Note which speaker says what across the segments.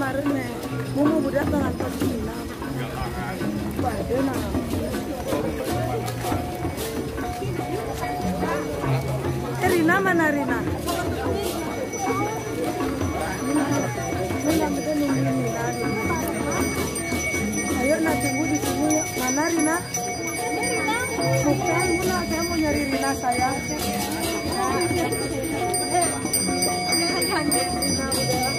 Speaker 1: Marene, mau budak dengan Cina. Badena. Rina mana Rina? Ayo nak tunggu di sini. Mana Rina? Bukan, Bunda, saya mau nyari Rina saya. Rina udah.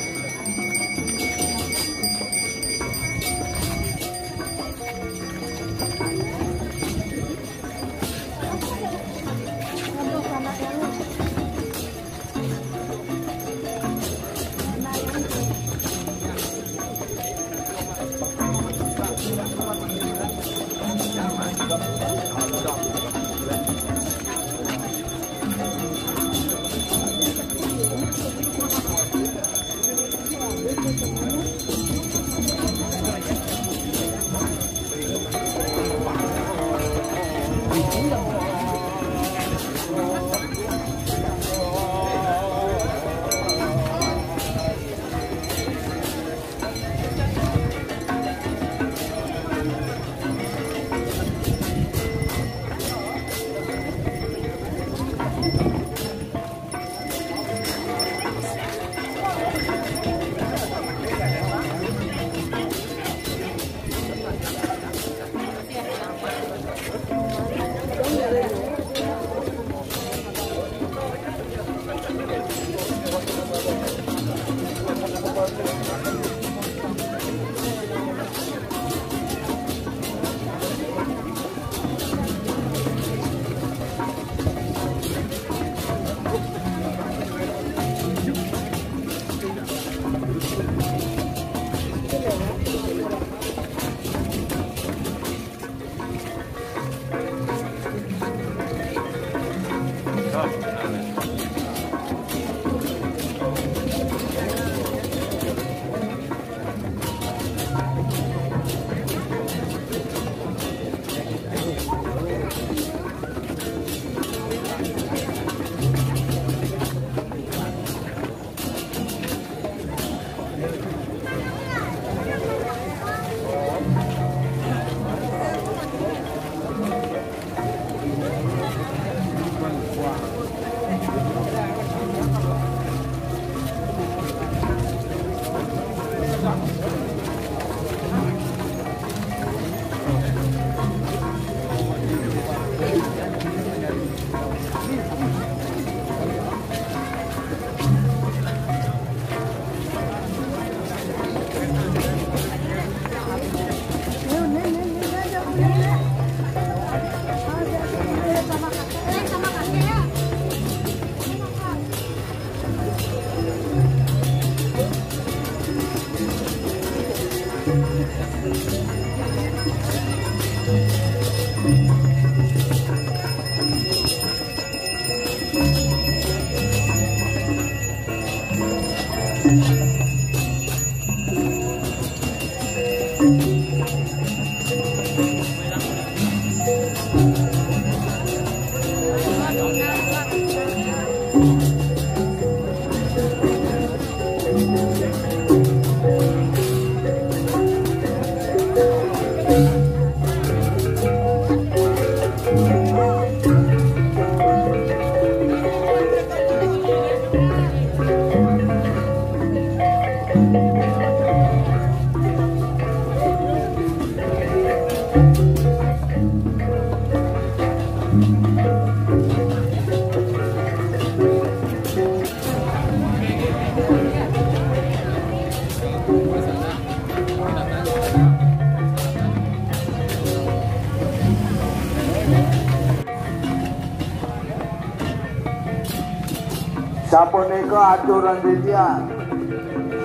Speaker 2: Sapunika aturan dia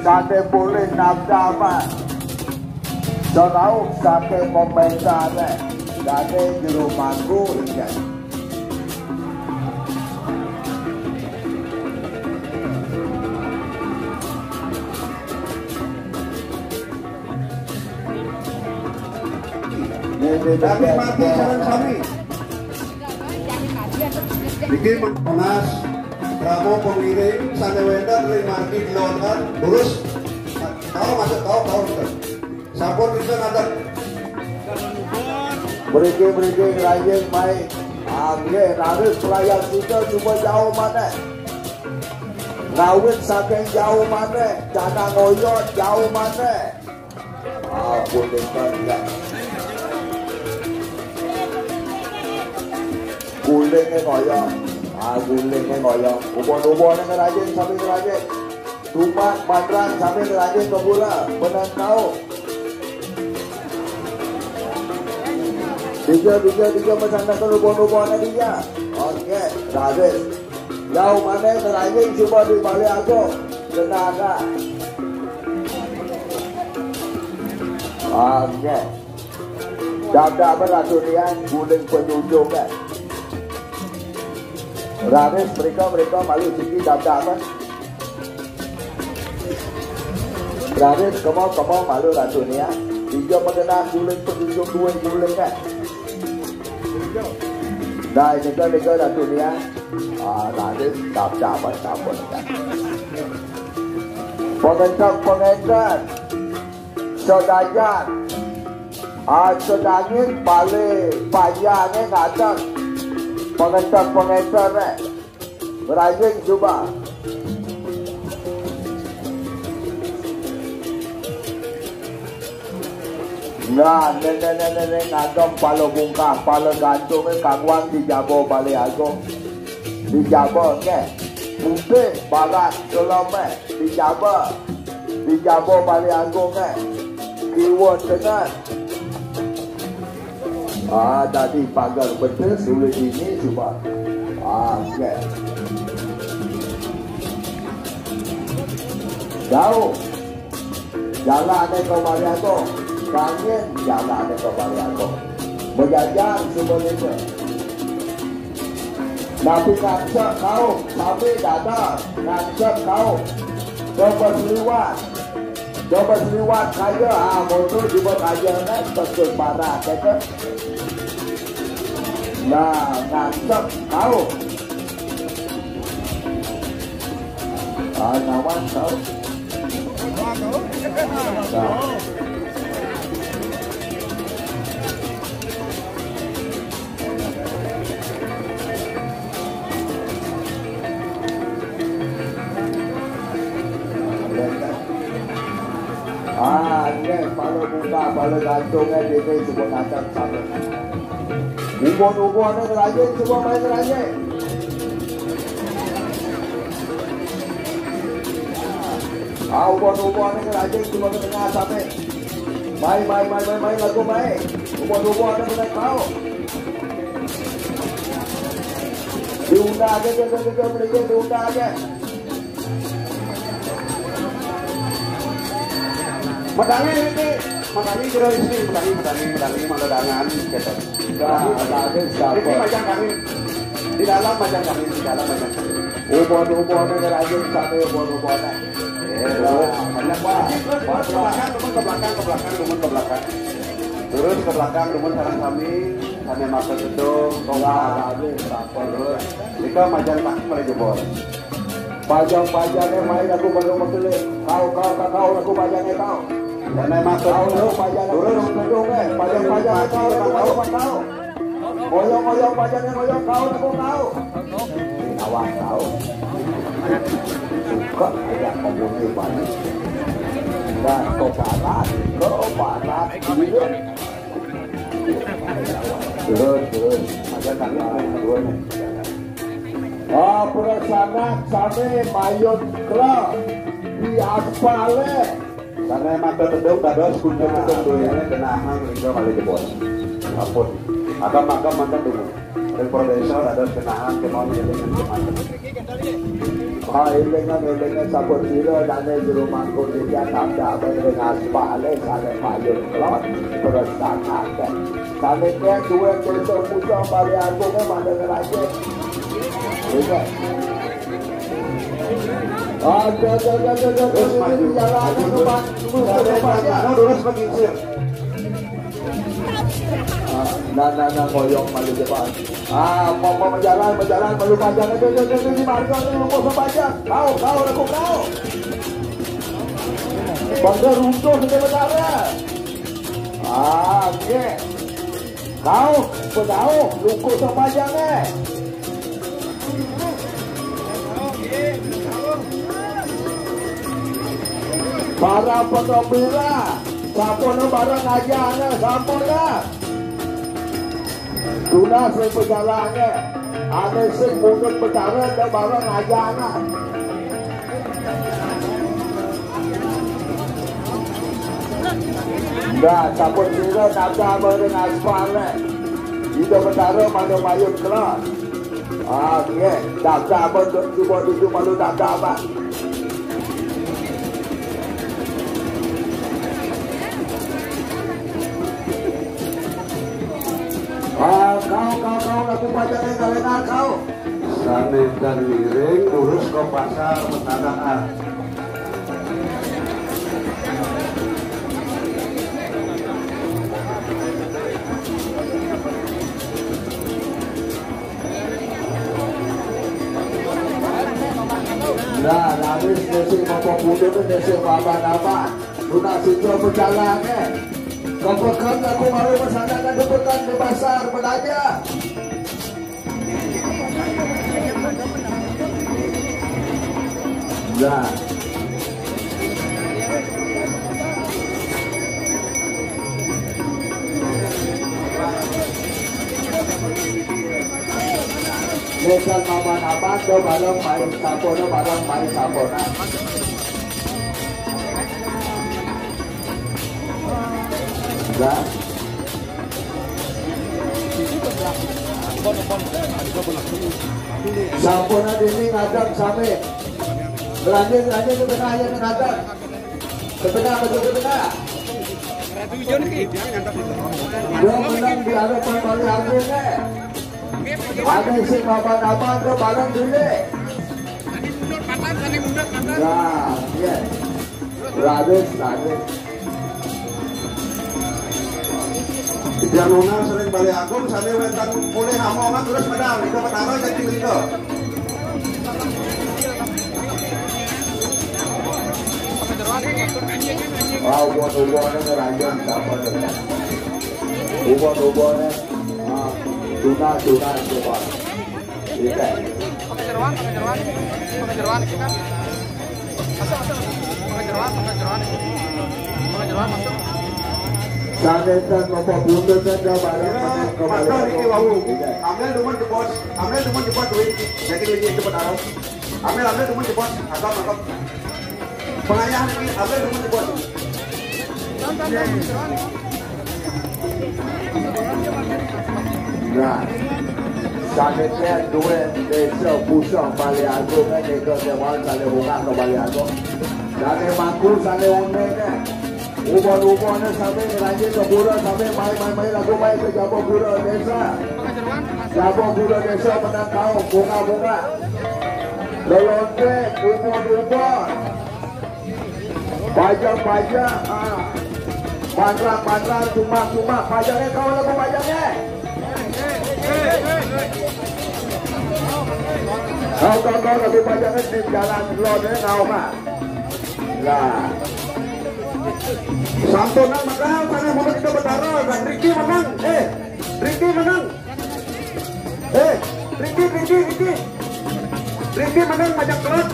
Speaker 2: sate boleh nafda apa sonau sate komentar sate juru manggu ikan
Speaker 3: Kami mati sarang sami bikin panas Ramo pengiring sana wender 5 kilometer lurus kau masuk kau sampun bisa ada
Speaker 2: berike rajin main harus pelayan kita cuma jauh mana rawit saking jauh mana cana ngoyot jauh mana boleh kan gulingnya ngoyot gulingnya ngoyot ubon-ubon yang rajin sampai rajin tumat bandran sampai rajin ke bola benar tahu tiga mensandarkan ubon-ubonnya dia oke rajin jauh mana rajin coba di balik aku tenaga oke dapat beraturan guling penunjuk kan Rames mereka malu sikit dapat Rames kamu malu ratunya tiga mengenal guling penunjuk dua guling kan dah negara ratunya Rames dapat kan pengentar saudagar saudangin balik payahnya ngatak pengentar berajin coba nah nenek ngadom palo bungkah palo gantung kagwang dijabo balik aku dijabo putih barat selama dijabo balik aku keyword dengan tadi pagar betul sulit ini coba jauh jalan ke Mariago kangen jalan ke Mariago berjajan sebenarnya tapi ngancak kau sampai datang ngancak kau coba seliwat kaya motor juga kaya betul parah kata nah ngancak kau nawan kau kalau buka, kalau gantungnya dia semua ngacak sama. Ubon-ubonnya ngerajin, semua main ngerajin. Ubon-ubonnya ngerajin, semua ke tengah sampai. Main lagu main. Ubon-ubonnya benar tahu. Diundang aja, diundang aja. Pedangnya ini
Speaker 3: Makanya kira istri medali mandangan gitu.
Speaker 2: Raden
Speaker 3: Ini
Speaker 2: Sabon.
Speaker 3: macam kami di dalam macam kami.
Speaker 2: Ubon-ubonnya Raden sampai ubon-ubonnya.
Speaker 3: Banyak pak. Ke belakang. Terus ke belakang, teman sarang kami masuk gedung, tongga, terus kita majang kaki mulai jebol.
Speaker 2: Pajang-pajangnya main aku baru maksudnya. Kau aku pajangnya kau.
Speaker 3: Karena masuk
Speaker 2: Kau pajang terus gedung pajang-pajang kau. Ngoyong pajangnya ngoyong kau kau. Awas kau. Suka ada komunikasi banyak. Dan ke barat. Terus.
Speaker 3: majang kaki mulai kedua nih.
Speaker 2: Perasaan sampai mayat kelak di aspalnya.
Speaker 3: Karena mata gedung dados kunjung gedung doyane kenahan lingga kali jebol. Ampun. Agam-agam mantan dulu. Dari Prodesor dados kenahan kemau jadi kenahan.
Speaker 2: Ilengan sabun sila dana juru mangkuk dia tak dengan aspalnya sampai mayat kelak perasaan. Sampai dia dua desa pusat balik aku memang dengan aja.
Speaker 3: Terus maju. Terus menginsir.
Speaker 2: Nah, koyong malu depan. Mau berjalan, malu panjang itu di marga itu mau panjang. Kau, aku kau. Bangga runtuh sebenarnya. Oke. Kau, pedau, luku sepanjangnya. Para penggembira, sampun bareng aja sampun dah. Tuna sing pejalannya, ada sing mundur berjalan dan bareng aja Nah, sampun sila nabda bareng aspalnya. Kita bertara mana mayut kelas. Oke, nabda bareng cuma itu malu nabda apa. Kau aku pajangnya kalian kau.
Speaker 3: Sane dan miring urus ke pasar petanaan.
Speaker 2: Nah, habis nasi mampu budu tu nasi apa? Guna situ berjalannya. Kepekan aku baru bersanakan kepekan di pasar belanja. Nah. Lekan mama apa do barang main sapona barang main sapona. Nah. Sapona ini ngadang sampai belanja ke tengah aja ngadang. Ke tengah. Dia menang di hadapan Bali Arjuna. Ada isi apa ke barang dulu. Nah, ya. Raden.
Speaker 3: Januna sering balik agung sampai wetan mulai hamongan terus pedang itu pertama jadi begitu.
Speaker 2: Ubon-ubonnya ngeranjang sama dengan ubon-ubonnya tuna coba ini
Speaker 4: pakai jeroan kan pakai jeroan masuk
Speaker 2: sanetan apa buntut dan barang
Speaker 3: Pastor ini wawu. Ambil dumun jebot duit. Jadi lagi cepat arah. Ambil dumun jebot. Agam. Pengayah lagi ambil dumun jebot.
Speaker 2: Nah, sanetnya dua desa pusat Bali Agung ni ke Dewan Sale Bunga ke Bali Agung. Dan makul Sale Unne ni Ubah-ubahnya sampai ngerajin ke pura, sampai main-main lagu main ke Jabon Pura Desa. Jabon Pura Desa menang kau, bunga-bunga. Lelonte, ubah-ubah. Pajak-pajak, mandrak-mandrak, cuma-cuma. Pajaknya kau lagu pajaknya. Kau lebih pajaknya di jalan lelonte kau mah. Lah. Santunan menang, sana mau kita bertara dan Ricky menang. Ricky menang. Ricky menang majak telot.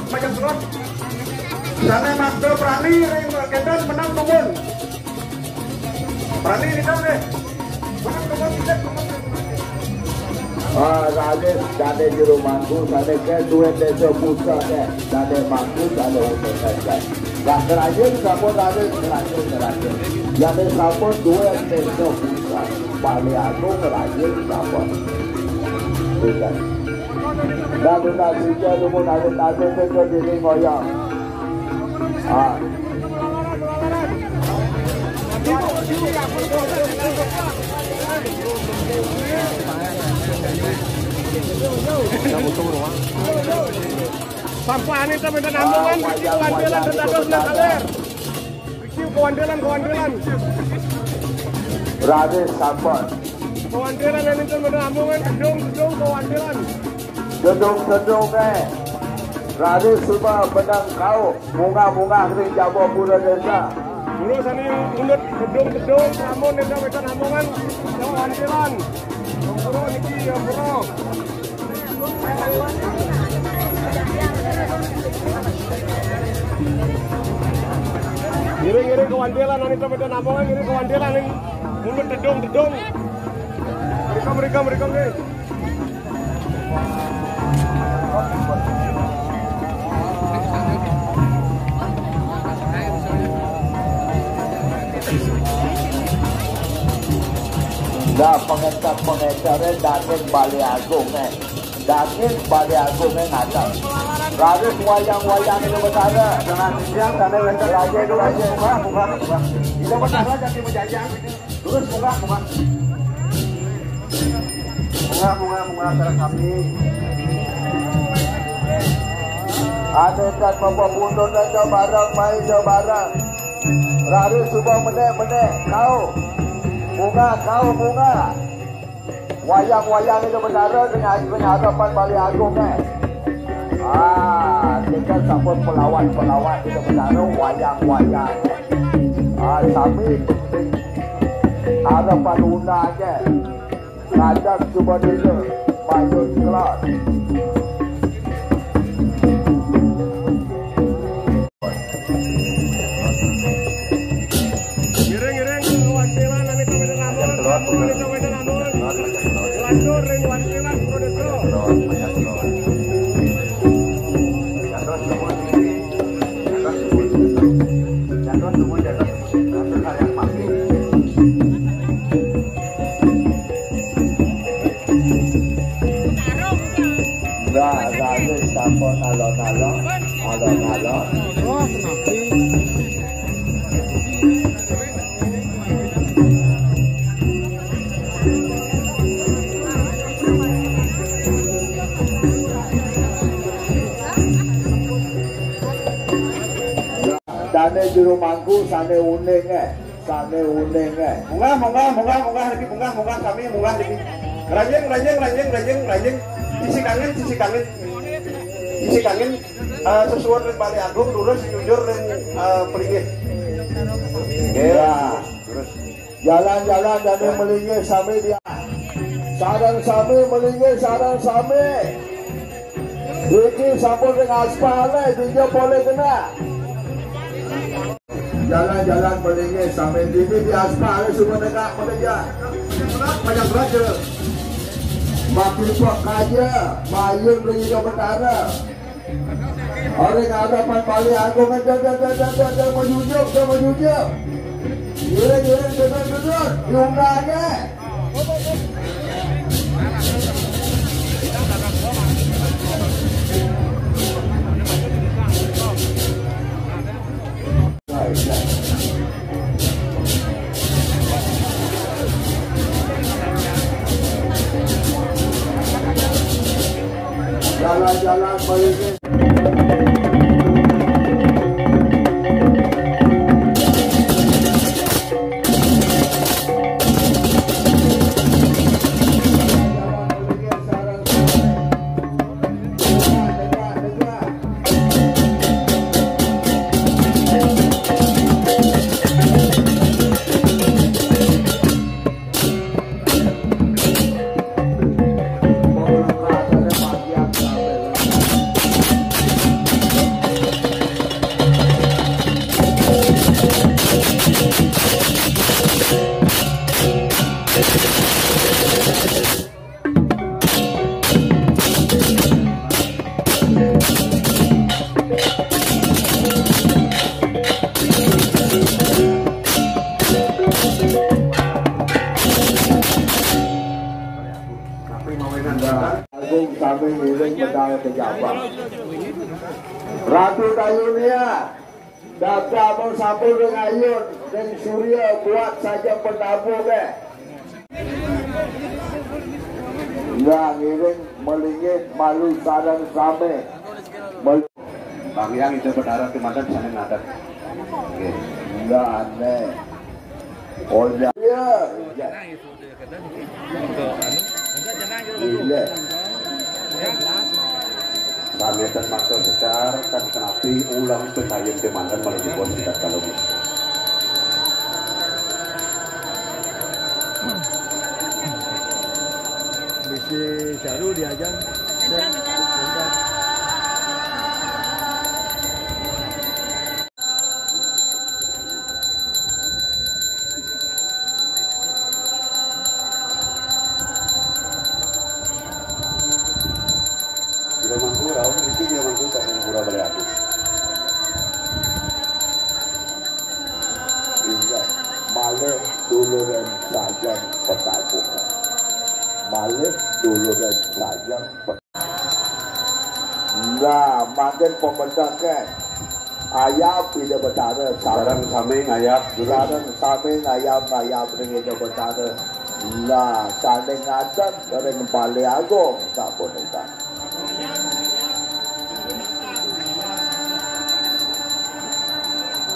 Speaker 2: Sana Master Prani ring kendan menang tumun. Prani di dalam deh. Menang tumun tidak.
Speaker 3: Raden dane di rumahku, dane ke duit desa pusat deh, dane mangku, dane untuk saja. Gak kerajaan sampun Raden kerajaan. Yang sampun duit desa pusat, paling aku kerajaan sampun. Tidak. Dan kita juga dulu Raden ke diri ngoyong.
Speaker 4: Sampah ini teman-teman nambungan, kewandelan terdados nakaler. Kewandelan.
Speaker 2: Raden sampun.
Speaker 4: Kewandelan ini teman-teman nambungan, gedung kewandelan.
Speaker 2: Gedung Raden semua menang kau, bunga-bunga kering Jabon Pura Desa.
Speaker 4: Dulu sana yang unut gedung, namun mereka nambungan, kewandelan. Bro, niki ya bro. Giring kewandelan ini teman-teman nambungan, giring kewandelan ini mulut gedung. Mereka nih.
Speaker 2: Nah, pengecar-pengecarnya daging Bali Agung ngatak. Raden wayang itu berada dengan siang sana raja buka. Itu berada jadi menjajang. Terus buka. Bunga sekarang kami. Ada kan bapak pundut dan jauh barang. Raden semua menek kau. Bunga. Wayang itu benar dengan hadapan Bali Agung kita sampun pelawat itu benar wayang. Kami hadapan Una aja. Kadang coba dulu Mayun Kelot. Raden sampun alon-alon. Dane juru mangku sane uning.
Speaker 3: Munggah kami lagi. Rajing. Isi kangen sesuatu dengan Bali Agung lurus jujur dan peringit.
Speaker 2: Ya. Jalan-jalan dan melingin sami dia. Sarang sami. Iki sampun dengan aspal dia boleh kena. Jalan-jalan melingin sami di aspal semua dekat meja. Banyak belajar. Makin sok aja, Mayun beli ke perkara. Orang hadapan Bali Agung jangan menjujur. Giring, gedor, diunggahnya. jalan-jalan melingin. Agung kami miring medal pejabat. Ratu Tayunia, Daga mau sampul dengan Ayun dan Surya buat saja penabung Ya miring melingit malu sarang same.
Speaker 3: Bang yang itu berdarah kemarin sana ngadat. Oke.
Speaker 2: Enggak aneh. Oh ya. Iya.
Speaker 3: Kami dan maksud secara kan kenapi ulang penayang kemandan malah dibuat tidak kalau
Speaker 2: Misi Syahrul diajar.
Speaker 3: Bila mampu raw, itu dia mampu tak yang murah balik aku.
Speaker 2: Iya, Malih dulu dan sajang petabung. Malih dulu dan sajang Nah, makin pembendakan ayam tidak bertara.
Speaker 3: Sekarang kami ngayap
Speaker 2: Sekarang kami ngayam dengan bertara. Nah, saling ngadat dari Bali Agung tak boleh tak.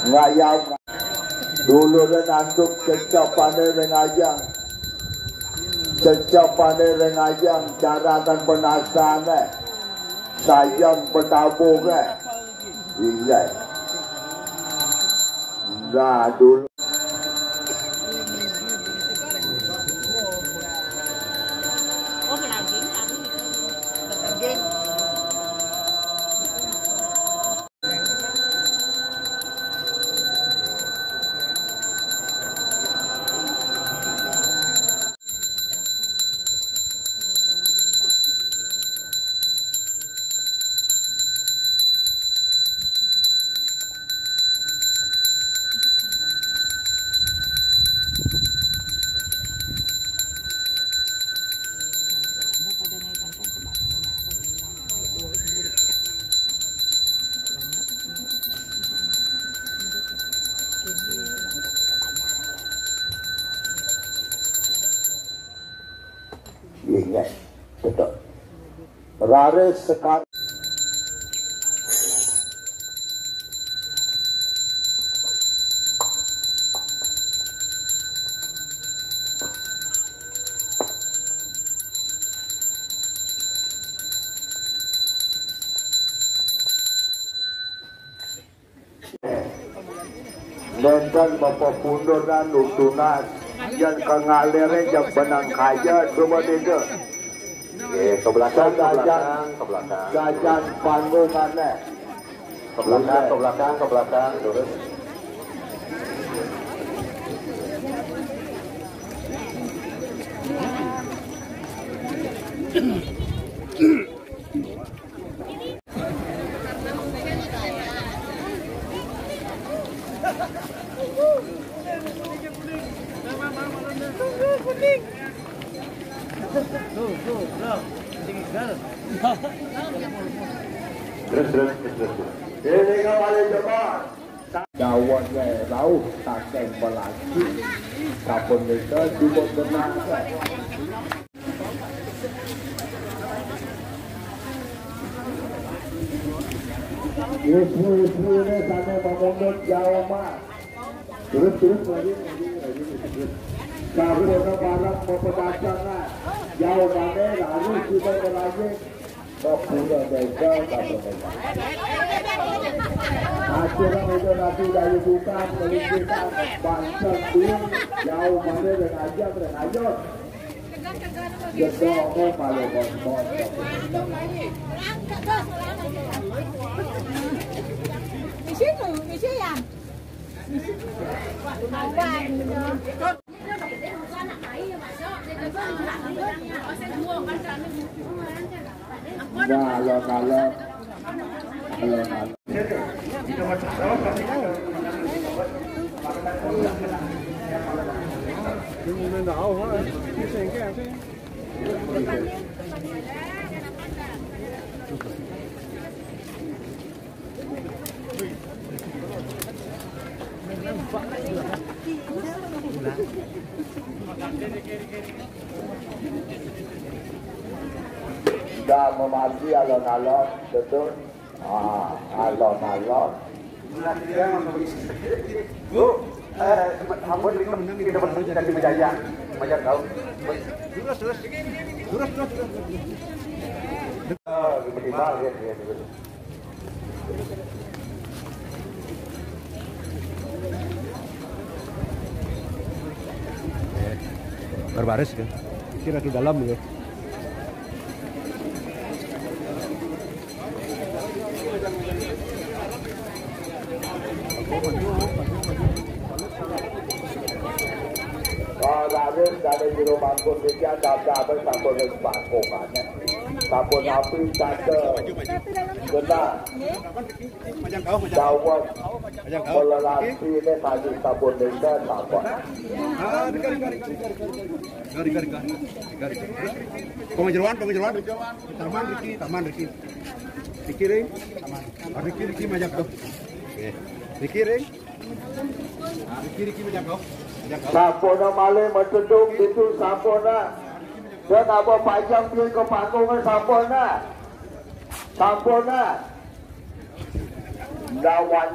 Speaker 2: Ngayam dulu dan anduk kecapannya rengajang. Kecapannya rengajang daratan penasaran sayang petabung iya. Nah dulu ingat betul raris sekali Nonton Bapak Pundur dan Nutunan yang kengalirnya yang benang kaya cuma itu
Speaker 3: ke belakang, ke belakang, ke belakang.
Speaker 2: Jajan panggungannya
Speaker 3: Ke belakang, ke belakang, ke belakang. Terus. Terus.
Speaker 2: Ini kembali jemaat Dawatnya rauh takkan belaki Kapun mereka cuma tenang Ibu-ibu ini sana memungut Jawa Mas. Terus lagi. Tapi orang barang mau pemasangan jauh mana harus kita lagi kepunya desa kapan akhirnya itu nanti dari bukan melibatkan bangsa dulu jauh mana dan aja jadi orang malu bos Alon-alon. Sudah memati alon-alon, betul? Alon-alon.
Speaker 3: Bu, hambun ini dapat dari Majaya, Majaya tahu. Terus. Bagaimana ya?
Speaker 4: Berbaris kan? Kira di dalam ya.
Speaker 2: Raden dari jero mangkuk sekian daftar sampun sepakokannya. Sampun api tante genah jawab toleransi ini tadi sampun desa sampun.
Speaker 3: Pengejeruan. Taman Riki. Riki ring. Riki majak tuh. Riki ring. Riki majak tuh.
Speaker 2: Sampona malih mencedung itu sampona. Dan apa pajang pilih ke panggungan sampona. Lawan